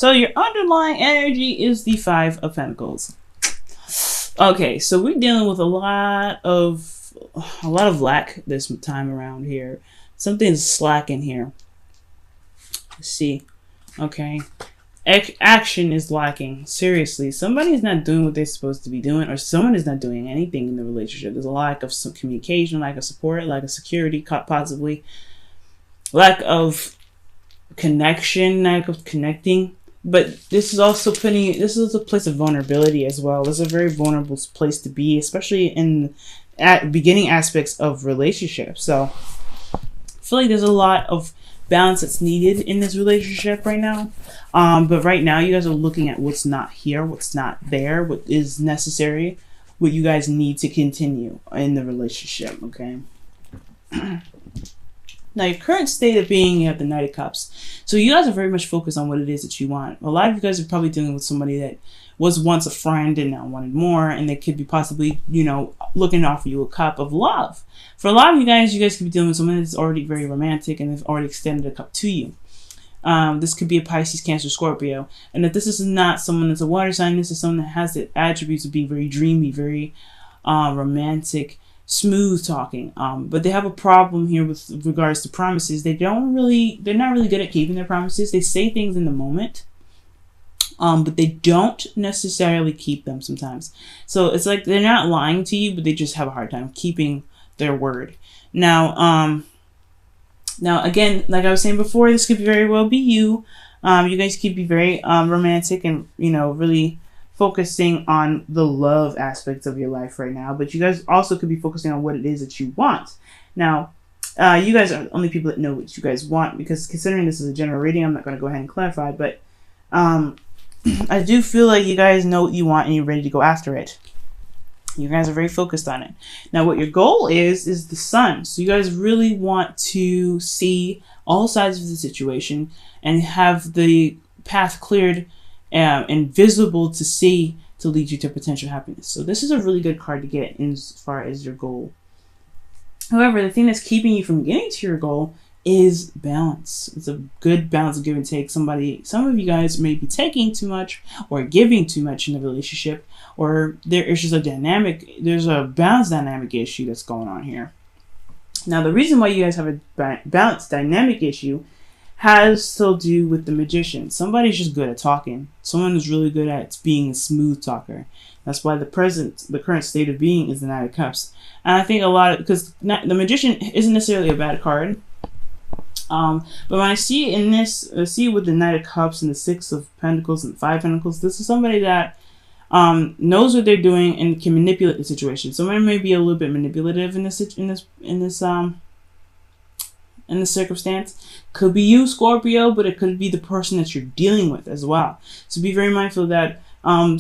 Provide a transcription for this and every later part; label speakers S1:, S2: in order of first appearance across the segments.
S1: So your underlying energy is the Five of Pentacles. Okay, so we're dealing with a lot of lack this time around here. Something's slacking here. Let's see. Okay. Action is lacking. Seriously, somebody is not doing what they're supposed to be doing, or someone is not doing anything in the relationship. There's a lack of some communication, lack of support, lack of security, possibly lack of connection, lack of connecting. But this is also this is a place of vulnerability as well. This is a very vulnerable place to be, especially in beginning aspects of relationships. So I feel like there's a lot of balance that's needed in this relationship right now. But right now you guys are looking at what's not here, what's not there, what is necessary, what you guys need to continue in the relationship, okay? Now, your current state of being, you have the Knight of Cups. So you guys are very much focused on what it is that you want. A lot of you guys are probably dealing with somebody that was once a friend and now wanted more, and they could be possibly, you know, looking to offer you a cup of love. For a lot of you guys could be dealing with someone that's already very romantic and they've already extended a cup to you. This could be a Pisces, Cancer, Scorpio. And if this is not someone that's a water sign, this is someone that has the attributes of being very dreamy, very romantic, smooth talking. But they have a problem here with regards to promises. They're not really good at keeping their promises. They say things in the moment, but they don't necessarily keep them sometimes. So it's like they're not lying to you, but they just have a hard time keeping their word. Now again, like I was saying before, this could very well be you. You guys could be very romantic and, you know, really focusing on the love aspects of your life right now. But you guys also could be focusing on what it is that you want. Now, you guys are the only people that know what you guys want, because considering this is a general reading, I'm not going to go ahead and clarify. But I do feel like you guys know what you want and you're ready to go after it. You guys are very focused on it. Now, what your goal is the sun. So you guys really want to see all sides of the situation and have the path cleared and visible to see to lead you to potential happiness. So this is a really good card to get in as far as your goal. However, the thing that's keeping you from getting to your goal is balance. It's a good balance of give and take. Some of you guys may be taking too much or giving too much in the relationship, or there's a balance dynamic issue that's going on here. Now, the reason why you guys have a balance dynamic issue has to do with the Magician. Somebody's just good at talking. Someone is really good at being a smooth talker. That's why the current state of being is the Knight of Cups. And I think because the Magician isn't necessarily a bad card. But when I see it in this, I see it with the Knight of Cups and the Six of Pentacles and Five of Pentacles. This is somebody that knows what they're doing and can manipulate the situation. Somebody may be a little bit manipulative in this circumstance. Could be you, Scorpio, but it could be the person that you're dealing with as well. So be very mindful of that.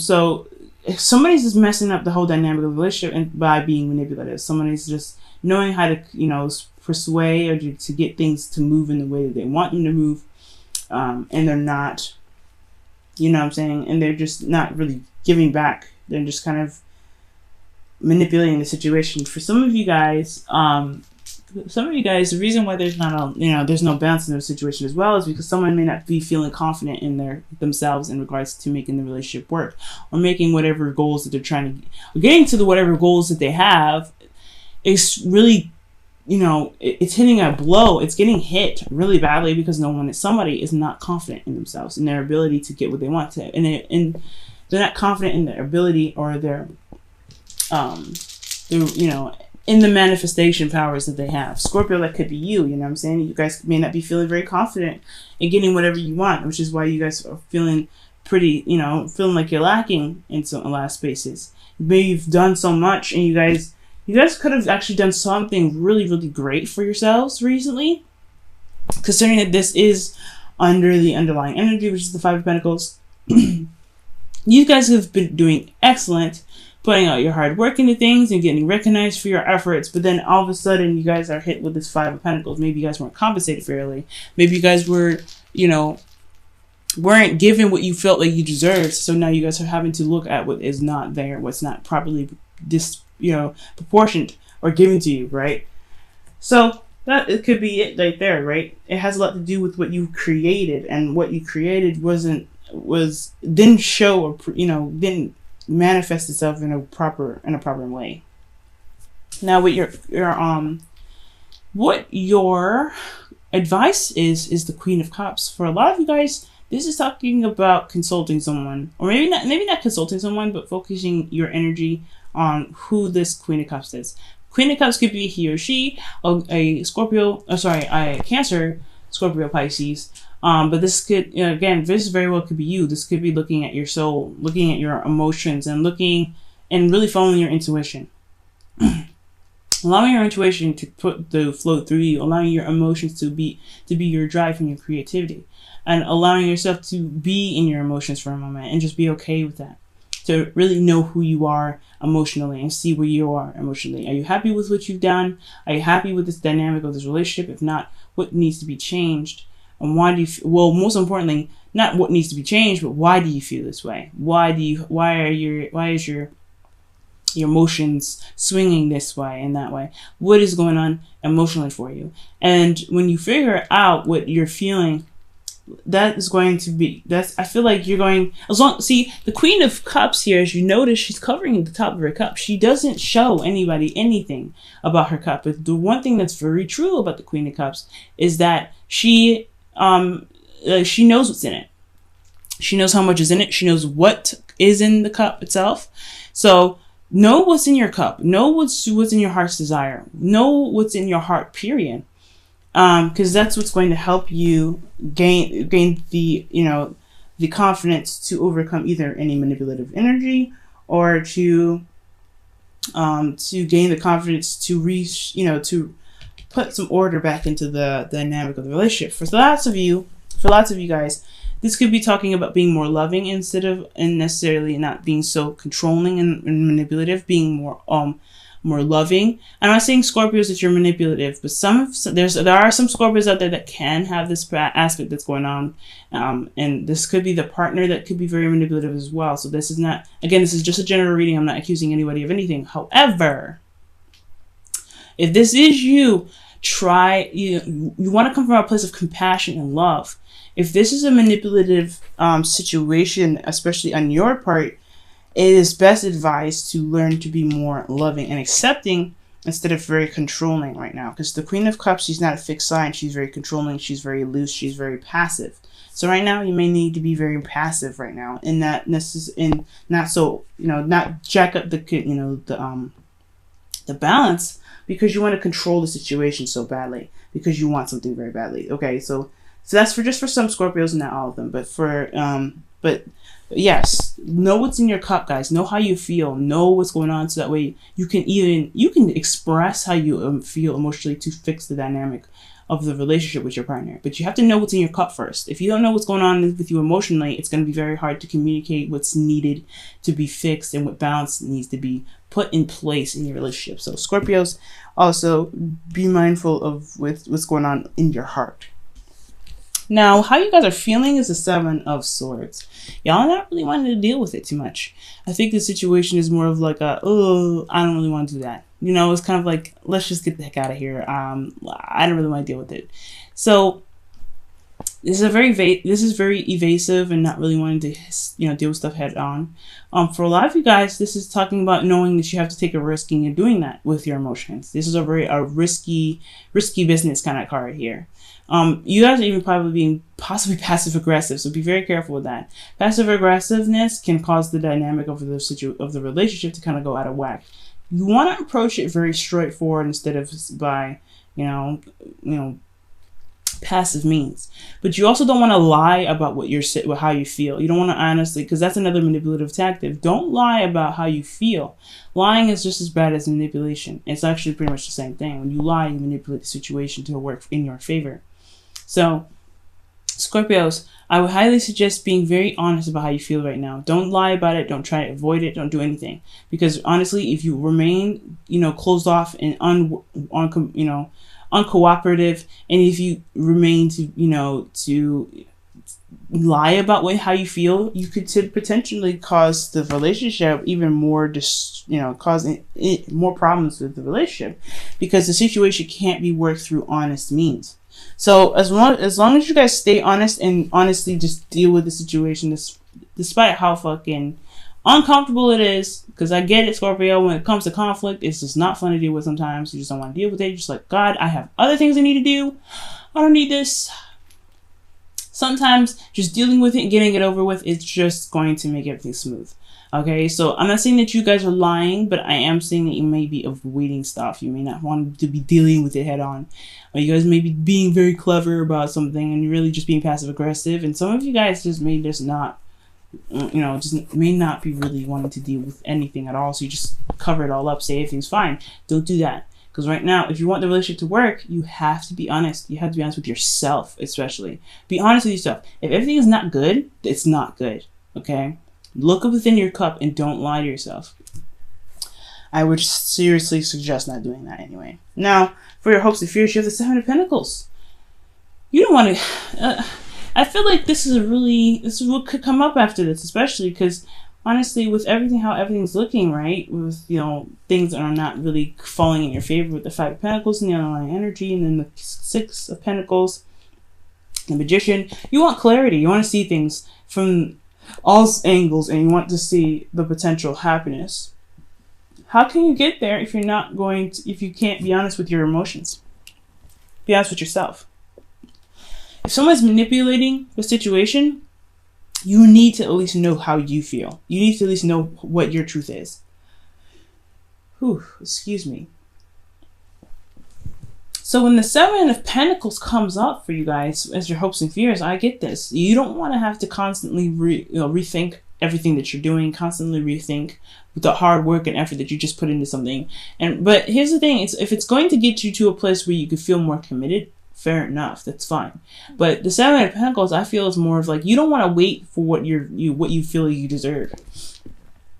S1: So if somebody's just messing up the whole dynamic of the relationship and by being manipulative, somebody's just knowing how to, you know, persuade or to get things to move in the way that they want them to move, and they're not, you know what I'm saying, and they're just not really giving back. They're just kind of manipulating the situation. For some of you guys, the reason why there's no balance in their situation as well is because someone may not be feeling confident in themselves in regards to making the relationship work, or making whatever goals that they're trying to, or getting to whatever goals that they have. Is really, you know, it's hitting a blow. It's getting hit really badly because somebody is not confident in themselves and their ability to get what they want to, and they're not confident in their ability or their you know, in the manifestation powers that they have. Scorpio, that could be you. You know what I'm saying? You guys may not be feeling very confident in getting whatever you want, which is why you guys are feeling pretty, you know, feeling like you're lacking in a lot of spaces. Maybe you've done so much, and you guys could have actually done something really, really great for yourselves recently, considering that this is under the underlying energy, which is the Five of Pentacles. You guys have been doing excellent, putting out your hard work into things and getting recognized for your efforts, but then all of a sudden you guys are hit with this Five of Pentacles. Maybe you guys weren't compensated fairly. Maybe you guys weren't given what you felt like you deserved, so now you guys are having to look at what is not there, what's not properly proportioned or given to you, right? So that it could be it right there, right? It has a lot to do with what you created, and what you created wasn't didn't show, or didn't manifest itself in a proper way. Now, what your advice is the Queen of Cups. For a lot of you guys, this is talking about consulting someone, or maybe not consulting someone, but focusing your energy on who this Queen of Cups is. Queen of Cups could be he or she, a Scorpio, a Cancer, Scorpio, Pisces. But this could, again, this very well could be you. This could be looking at your soul, looking at your emotions, and really following your intuition. Allowing your intuition to float through you, allowing your emotions to be your drive and your creativity, and allowing yourself to be in your emotions for a moment and just be okay with that. To really know who you are emotionally and see where you are emotionally. Are you happy with what you've done? Are you happy with this dynamic of this relationship? If not, what needs to be changed? And why do you, most importantly, not what needs to be changed, but why do you feel this way? Why is your emotions swinging this way and that way? What is going on emotionally for you? And when you figure out what you're feeling, I feel like you're going, see, the Queen of Cups here, as you notice, she's covering the top of her cup. She doesn't show anybody anything about her cup. But the one thing that's very true about the Queen of Cups is that she knows what's in it. She knows how much is in it. She knows what is in the cup itself. So know what's in your cup. Know what's in your heart's desire. Know what's in your heart, period. Because that's what's going to help you gain the confidence to overcome either any manipulative energy, or to gain the confidence to put some order back into the dynamic of the relationship. For lots of you guys, this could be talking about being more loving and necessarily not being so controlling and manipulative, being more loving. I'm not saying Scorpios that you're manipulative, but there are some Scorpios out there that can have this aspect that's going on, and this could be the partner that could be very manipulative as well. So this is just a general reading. I'm not accusing anybody of anything. However, if this is you, you want to come from a place of compassion and love. If this is a manipulative situation, especially on your part, it is best advised to learn to be more loving and accepting instead of very controlling right now. Because the Queen of Cups, she's not a fixed sign. She's very controlling. She's very loose. She's very passive. So right now, you may need to be very passive right now, and not jack up the balance, because you want to control the situation so badly, because you want something very badly. Okay, so that's for some Scorpios, not all of them, but yes, know what's in your cup, guys. Know how you feel. Know what's going on, so that way you can express how you feel emotionally to fix the dynamic of the relationship with your partner. But you have to know what's in your cup first. If you don't know what's going on with you emotionally, it's going to be very hard to communicate what's needed to be fixed and what balance needs to be put in place in your relationship. So Scorpios, also be mindful of what's going on in your heart. Now, how you guys are feeling is the Seven of Swords. Y'all not really wanting to deal with it too much. I think the situation is more of like I don't really want to do that. It's kind of like, let's just get the heck out of here. I don't really want to deal with it. So this is very evasive and not really wanting to deal with stuff head on. For a lot of you guys, this is talking about knowing that you have to take a risk, and you're doing that with your emotions. This is a risky business kind of card here. You guys are even probably being possibly passive aggressive, so be very careful with that. Passive aggressiveness can cause the dynamic of the relationship to kind of go out of whack. You want to approach it very straightforward instead of by passive means. But you also don't want to lie about how you feel. You don't want to honestly, because that's another manipulative tactic. Don't lie about how you feel. Lying is just as bad as manipulation. It's actually pretty much the same thing. When you lie, you manipulate the situation to work in your favor. So, Scorpios, I would highly suggest being very honest about how you feel right now. Don't lie about it. Don't try to avoid it. Don't do anything. Because honestly, if you remain, closed off and uncooperative, and if you remain to lie about how you feel, you could potentially cause the relationship even more, causing more problems with the relationship, because the situation can't be worked through honest means. So as long as you guys stay honest and honestly just deal with the situation, despite how fucking uncomfortable it is, because I get it, Scorpio, when it comes to conflict, it's just not fun to deal with sometimes. You just don't want to deal with it. You're just like, God, I have other things I need to do. I don't need this. Sometimes just dealing with it and getting it over with is just going to make everything smooth. Okay, so I'm not saying that you guys are lying, but I am saying that you may be avoiding stuff. You may not want to be dealing with it head on. Or you guys may be being very clever about something and really just being passive aggressive. And some of you guys just may just not, just may not be really wanting to deal with anything at all. So you just cover it all up, say everything's fine. Don't do that. Because right now, if you want the relationship to work, you have to be honest. You have to be honest with yourself, especially. Be honest with yourself. If everything is not good, it's not good. Okay? Look within your cup and don't lie to yourself. I would seriously suggest not doing that anyway. Now, for your hopes and fears, you have the Seven of Pentacles. You don't want to... I feel like this is what could come up after this, especially because, honestly, with how everything's looking, right? With, things that are not really falling in your favor with the Five of Pentacles and the underlying energy, and then the Six of Pentacles, the Magician. You want clarity. You want to see things from all angles, and you want to see the potential happiness. How can you get there if if you can't be honest with your emotions? Be honest with yourself. If someone's manipulating the situation, you need to at least know how you feel. You need to at least know what your truth is. Whew, excuse me. So when the Seven of Pentacles comes up for you guys as your hopes and fears, I get this. You don't want to have to constantly rethink everything that you're doing, constantly rethink the hard work and effort that you just put into something. But here's the thing, if it's going to get you to a place where you could feel more committed, fair enough, that's fine. But the Seven of Pentacles, I feel, is more of like, you don't want to wait for what you feel you deserve.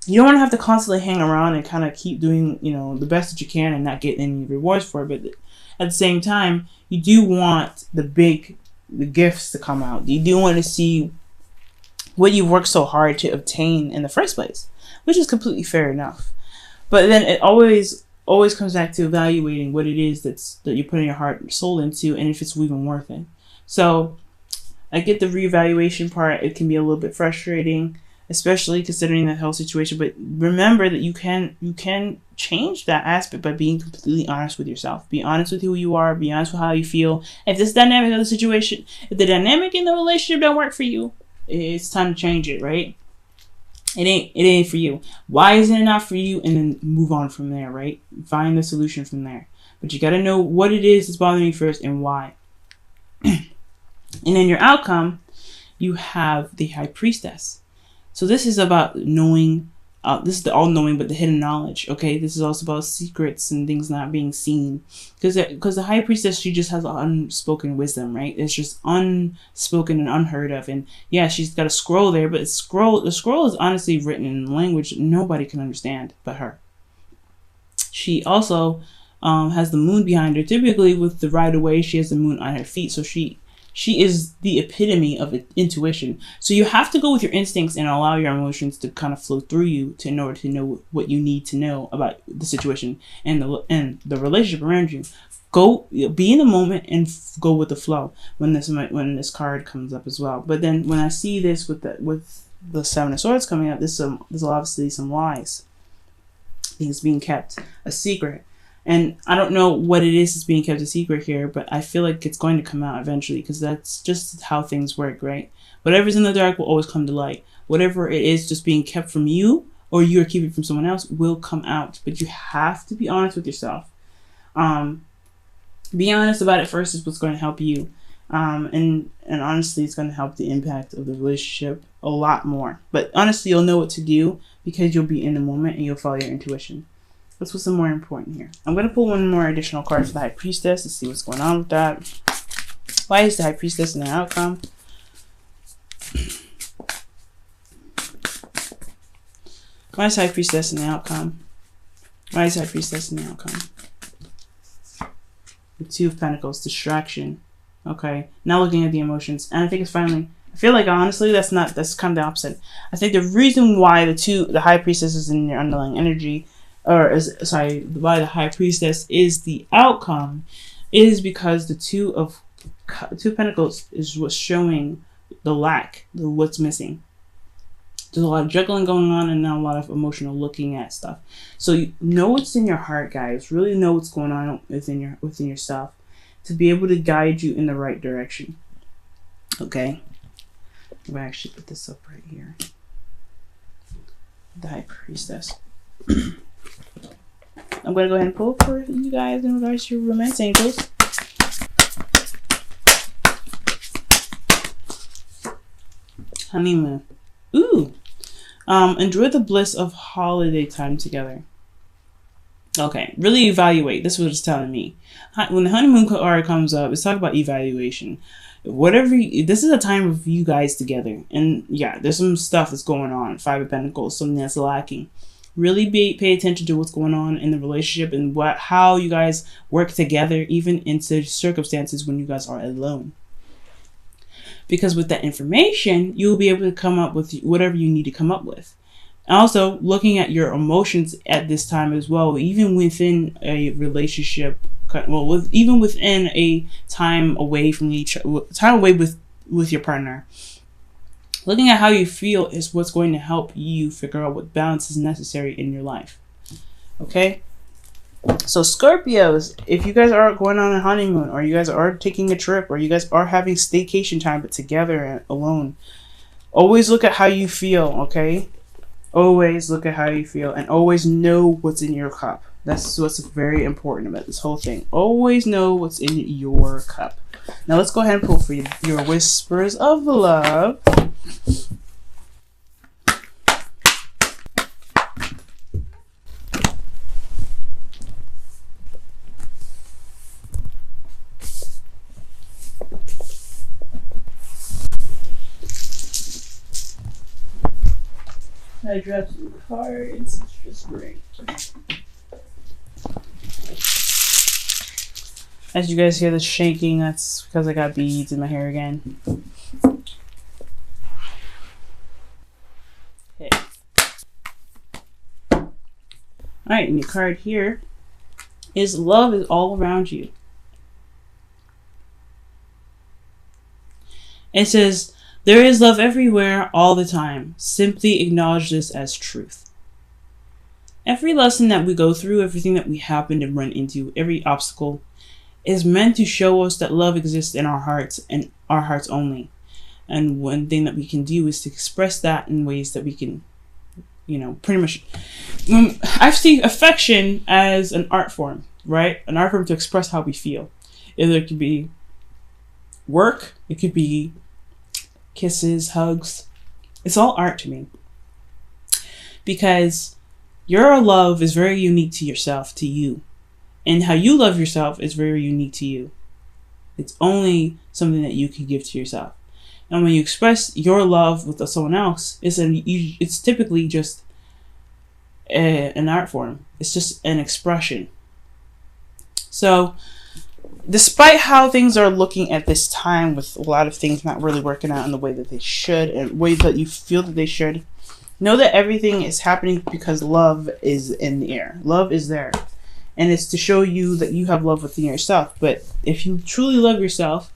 S1: You don't want to have to constantly hang around and kind of keep doing, the best that you can and not get any rewards for it. But at the same time, you do want the gifts to come out. You do want to see what you worked so hard to obtain in the first place, which is completely fair enough. But then it always comes back to evaluating what it is that you're putting your heart and soul into, and if it's even worth it. So I get the reevaluation part. It can be a little bit frustrating, especially considering that whole situation. But remember that you can change that aspect by being completely honest with yourself. Be honest with who you are. Be honest with how you feel. If this dynamic of the situation, if the dynamic in the relationship don't work for you, it's time to change it, right? It ain't for you. Why isn't it not for you? And then move on from there, right? Find the solution from there. But you got to know what it is that's bothering you first and why. And then your outcome, you have the High Priestess. So this is about knowing, this is the all-knowing, but the hidden knowledge, okay? This is also about secrets and things not being seen. Because the High Priestess, she just has unspoken wisdom, right? It's just unspoken and unheard of. And yeah, she's got a scroll there, but the scroll is honestly written in language nobody can understand but her. She also has the moon behind her. Typically with the Rider-Waite, she has the moon on her feet, so she is the epitome of intuition. So you have to go with your instincts and allow your emotions to kind of flow through you in order to know what you need to know about the situation and the relationship around you. Go be in the moment and go with the flow when this card comes up as well. But then when I see this with the Seven of Swords coming up, there's obviously some lies. Things being kept a secret. And I don't know what it is that's being kept a secret here, but I feel like it's going to come out eventually because that's just how things work, right? Whatever's in the dark will always come to light. Whatever it is just being kept from you or you're keeping from someone else will come out. But you have to be honest with yourself. Being honest about it first is what's going to help you. And honestly, it's going to help the impact of the relationship a lot more. But honestly, you'll know what to do because you'll be in the moment and you'll follow your intuition. That's what's more important here. I'm going to pull one more additional card for the High Priestess to see what's going on with that. Why is the High Priestess in the outcome? Why is High Priestess in the outcome? Why is High Priestess in the outcome? The Two of Pentacles, distraction. Okay, now looking at the emotions. And I think it's finally, I feel like honestly that's kind of the opposite. I think the reason why the High Priestess is in your underlying energy, why the High Priestess is the outcome, is because the Two of Two of Pentacles is what's showing the lack, what's missing. There's a lot of juggling going on and not a lot of emotional looking at stuff. So you know what's in your heart, guys. Really know what's going on within yourself to be able to guide you in the right direction. Okay? I'm going to actually put this up right here. The High Priestess. I'm going to go ahead and pull for you guys in regards to your romance angels. Honeymoon. Ooh. Enjoy the bliss of holiday time together. Okay, really evaluate. This is what it's telling me. When the honeymoon card comes up, it's talking about evaluation. This is a time of you guys together. And yeah, there's some stuff that's going on. Five of Pentacles, something that's lacking. Really pay attention to what's going on in the relationship and how you guys work together, even into circumstances when you guys are alone. Because with that information, you'll be able to come up with whatever you need to come up with. Also, looking at your emotions at this time as well, even within a relationship, even within a time away from with your partner. Looking at how you feel is what's going to help you figure out what balance is necessary in your life. Okay? So Scorpios, if you guys are going on a honeymoon, or you guys are taking a trip, or you guys are having staycation time but together and alone, always look at how you feel, okay? Always look at how you feel, and always know what's in your cup. That's what's very important about this whole thing. Always know what's in your cup. Now let's go ahead and pull for your whispers of love. I dropped some cards. It's just great. As you guys hear the shaking, that's because I got beads in my hair again. Okay. Alright, and your card here is love is all around you. It says, there is love everywhere, all the time. Simply acknowledge this as truth. Every lesson that we go through, everything that we happen to run into, every obstacle, is meant to show us that love exists in our hearts and our hearts only. And one thing that we can do is to express that in ways that we can, pretty much. I see affection as an art form, right? An art form to express how we feel. It could be work, it could be kisses, hugs. It's all art to me. Because your love is very unique to yourself, to you. And how you love yourself is very unique to you. It's only something that you can give to yourself. And when you express your love with someone else, it's typically just an art form. It's just an expression. So, despite how things are looking at this time, with a lot of things not really working out in the way that they should, and ways that you feel that they should, know that everything is happening because love is in the air. Love is there. And it's to show you that you have love within yourself. But if you truly love yourself,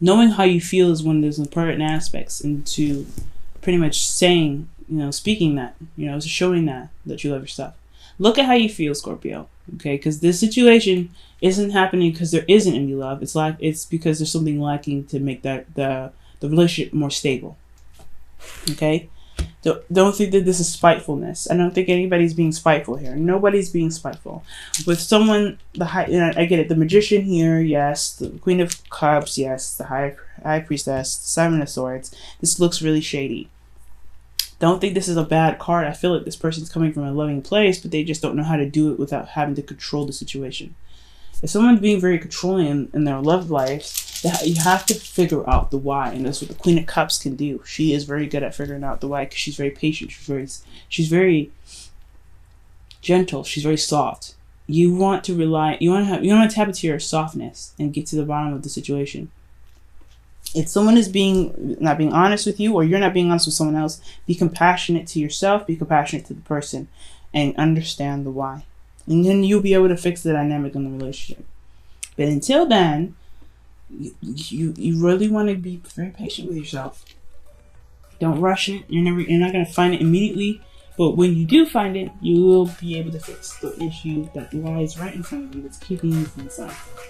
S1: knowing how you feel is one of those important aspects into pretty much saying, speaking that, showing that you love yourself. Look at how you feel, Scorpio. Okay, because this situation isn't happening because there isn't any love. It's because there's something lacking to make the relationship more stable. Okay, don't think that this is spitefulness. I don't think anybody's being spiteful here. Nobody's being spiteful. With someone, I get it. The Magician here, yes. The Queen of Cups, yes. The High Priestess, the Seven of Swords. This looks really shady. Don't think this is a bad card. I feel like this person's coming from a loving place, but they just don't know how to do it without having to control the situation. If someone's being very controlling in their love life, you have to figure out the why, and that's what the Queen of Cups can do. She is very good at figuring out the why because she's very patient. She's very gentle. She's very soft. You want to tap into your softness and get to the bottom of the situation. If someone is not being honest with you, or you're not being honest with someone else, be compassionate to yourself, be compassionate to the person, and understand the why. And then you'll be able to fix the dynamic in the relationship. But until then, you really want to be very patient with yourself. Don't rush it. You're not gonna find it immediately, but when you do find it, you will be able to fix the issue that lies right in front of you that's keeping you from yourself.